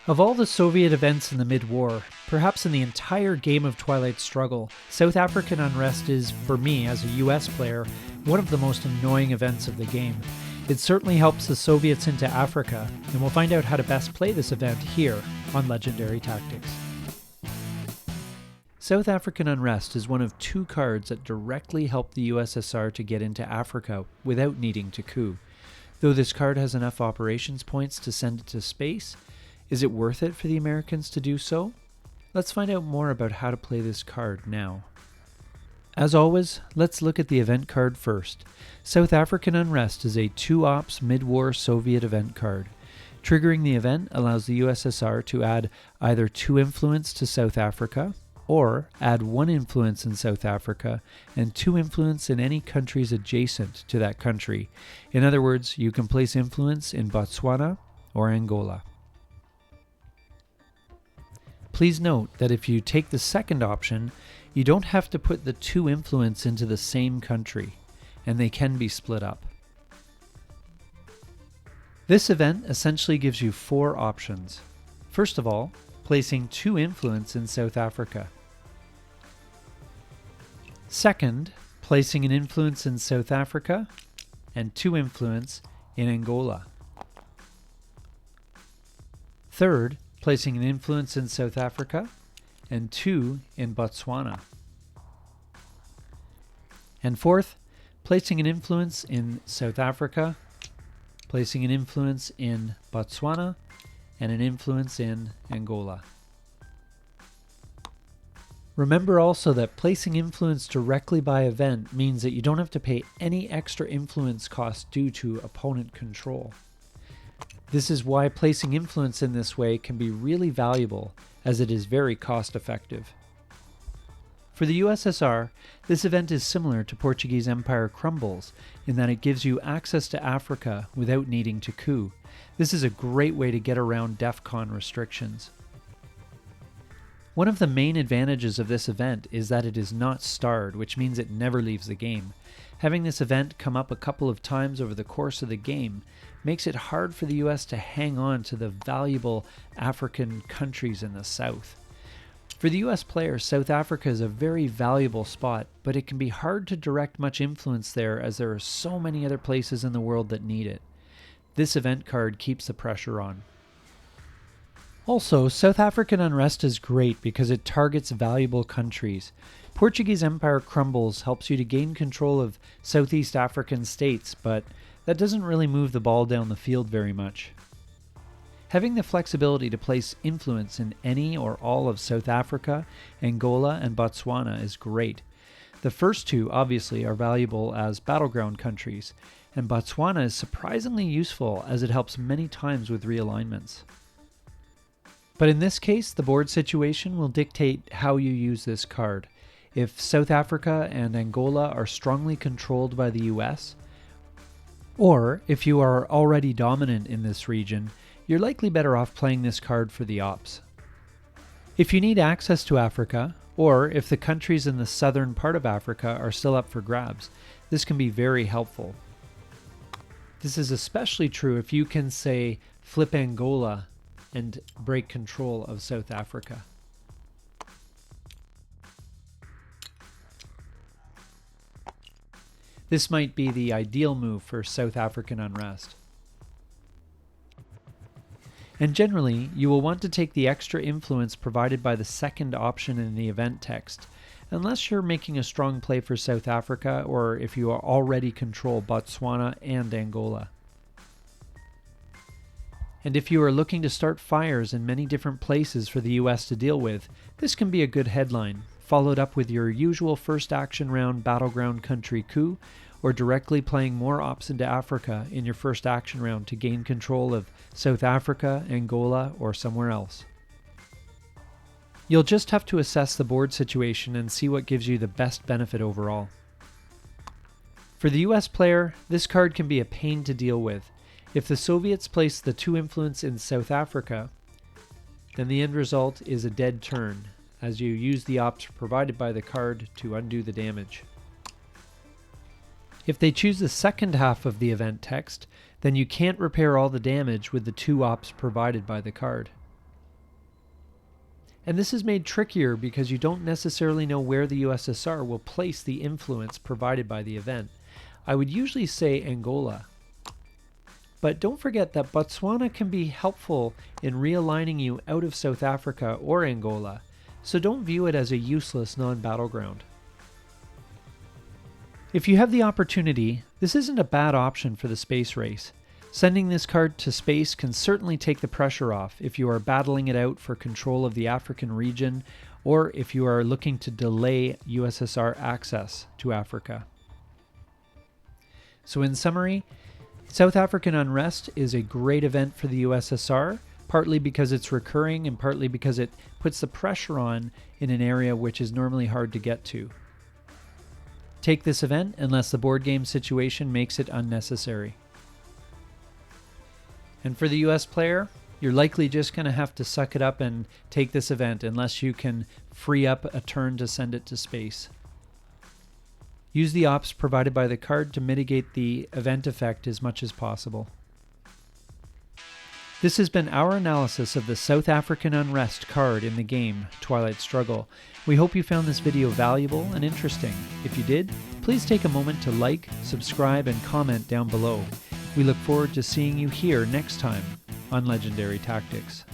Of all the Soviet events in the mid-war, perhaps in the entire game of Twilight Struggle, South African Unrest is, for me as a US player, one of the most annoying events of the game. It certainly helps the Soviets into Africa, and we'll find out how to best play this event here on Legendary Tactics. South African Unrest is one of two cards that directly help the USSR to get into Africa without needing to coup. Though this card has enough operations points to send it to space, is it worth it for the Americans to do so? Let's find out more about how to play this card now. As always, let's look at the event card first. South African Unrest is a 2-ops mid-war Soviet event card. Triggering the event allows the USSR to add either 2 influence to South Africa, or add 1 influence in South Africa and 2 influence in any countries adjacent to that country. In other words, you can place influence in Botswana or Angola. Please note that if you take the second option, you don't have to put the 2 influence into the same country, and they can be split up. This event essentially gives you 4 options. First of all, placing 2 influence in South Africa. Second, placing an influence in South Africa and 2 influence in Angola. Third, placing an influence in South Africa and 2 in Botswana. And fourth, placing an influence in South Africa, placing an influence in Botswana, and an influence in Angola. Remember also that placing influence directly by event means that you don't have to pay any extra influence cost due to opponent control. This is why placing influence in this way can be really valuable, as it is very cost effective. For the USSR, this event is similar to Portuguese Empire Crumbles in that it gives you access to Africa without needing to coup. This is a great way to get around DEFCON restrictions. One of the main advantages of this event is that it is not starred, which means it never leaves the game. Having this event come up a couple of times over the course of the game makes it hard for the US to hang on to the valuable African countries in the south. For the US player, South Africa is a very valuable spot, but it can be hard to direct much influence there as there are so many other places in the world that need it. This event card keeps the pressure on. Also, South African Unrest is great because it targets valuable countries. Portuguese Empire Crumbles helps you to gain control of Southeast African states, but that doesn't really move the ball down the field very much. Having the flexibility to place influence in any or all of South Africa, Angola, and Botswana is great. The first 2 obviously are valuable as battleground countries, and Botswana is surprisingly useful as it helps many times with realignments. But in this case, the board situation will dictate how you use this card. If South Africa and Angola are strongly controlled by the US, or if you are already dominant in this region, you're likely better off playing this card for the ops. If you need access to Africa, or if the countries in the southern part of Africa are still up for grabs, this can be very helpful. This is especially true if you can, say, flip Angola and break control of South Africa. This might be the ideal move for South African Unrest. And generally, you will want to take the extra influence provided by the second option in the event text, unless you're making a strong play for South Africa or if you already control Botswana and Angola. And if you are looking to start fires in many different places for the US to deal with, this can be a good headline, followed up with your usual first action round battleground country coup, or directly playing more ops into Africa in your first action round to gain control of South Africa, Angola, or somewhere else. You'll just have to assess the board situation and see what gives you the best benefit overall. For the US player, this card can be a pain to deal with. If the Soviets place the 2 influence in South Africa, then the end result is a dead turn, as you use the ops provided by the card to undo the damage. If they choose the second half of the event text, then you can't repair all the damage with the 2 ops provided by the card. And this is made trickier because you don't necessarily know where the USSR will place the influence provided by the event. I would usually say Angola. But don't forget that Botswana can be helpful in realigning you out of South Africa or Angola, so don't view it as a useless non-battleground. If you have the opportunity, this isn't a bad option for the space race. Sending this card to space can certainly take the pressure off if you are battling it out for control of the African region or if you are looking to delay USSR access to Africa. So in summary, South African Unrest is a great event for the USSR, partly because it's recurring and partly because it puts the pressure on in an area which is normally hard to get to. Take this event unless the board game situation makes it unnecessary. And for the US player, you're likely just going to have to suck it up and take this event unless you can free up a turn to send it to space. Use the ops provided by the card to mitigate the event effect as much as possible. This has been our analysis of the South African Unrest card in the game, Twilight Struggle. We hope you found this video valuable and interesting. If you did, please take a moment to like, subscribe, and comment down below. We look forward to seeing you here next time on Legendary Tactics.